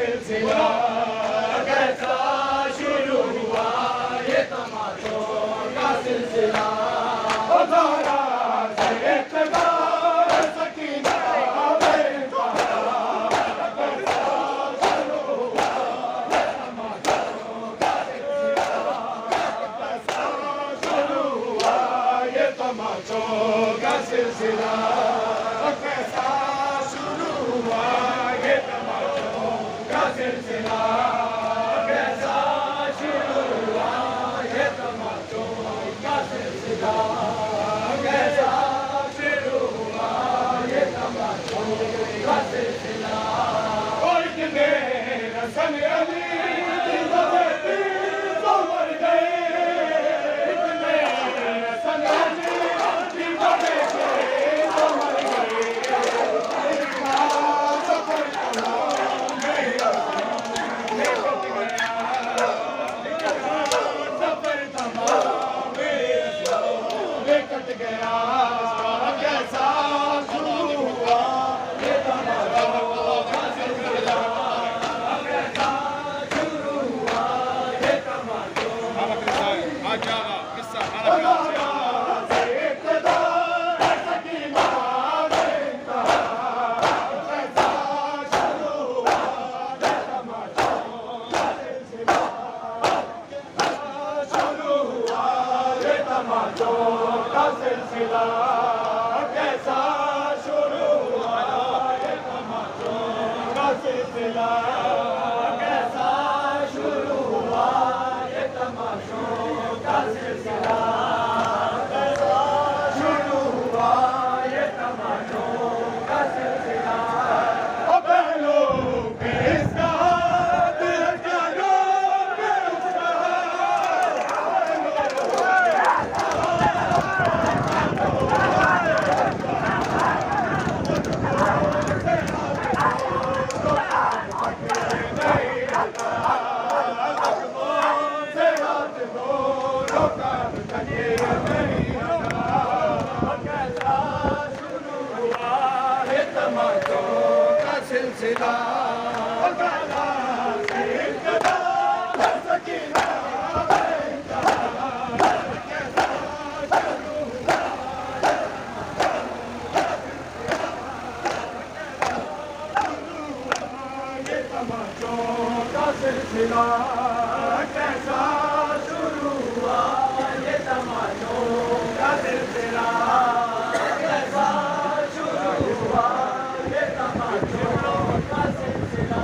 सिलसिला कैसा शुरू हुआ ये तमाशों का सिलसिला धारा से इक़्तिदार सकीना सिलसिला कैसा शुरू हुआ ये तमाशों का सिलसिला कैसा शुरू हुआ ये तमाशों का सिलसिला कैसा शुरू हुआ ये तमाशों का सिलसिला और कितने रसन अली तो मर गए इतने रसन अली सिलसिला कैसा शुरू हुआ ये तमाशों का सिलसिला कैसा शुरू हुआ ये तमाशों का सिलसिला कैसा शुरू हुआ ये तमाशों का सिलसिला पहलों पे इसका दिल का लोग उसका सिलसिला सिलसिला कैसा शुरू हुआ ये तमाशों का सिलसिला कैसा शुरू हुआ ये तमाशों का सिलसिला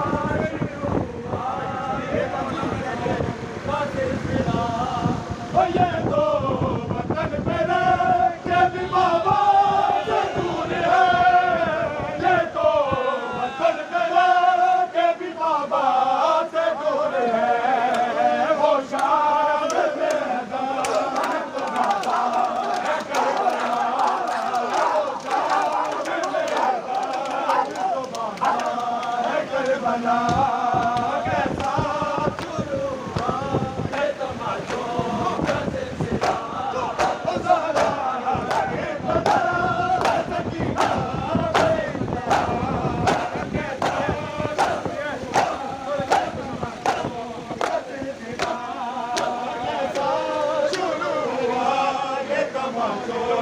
कैसा शुरू हुआ ये तमाशों का सिलसिला ये तो वतन मेरे के भी बाबा से दूर है ये तो वतन मेरे बाबा से दूर है वो शाम करबला कैसा शुरू हुआ ये तमाशों का सिलसिला शुरू हुआ ये तमाशों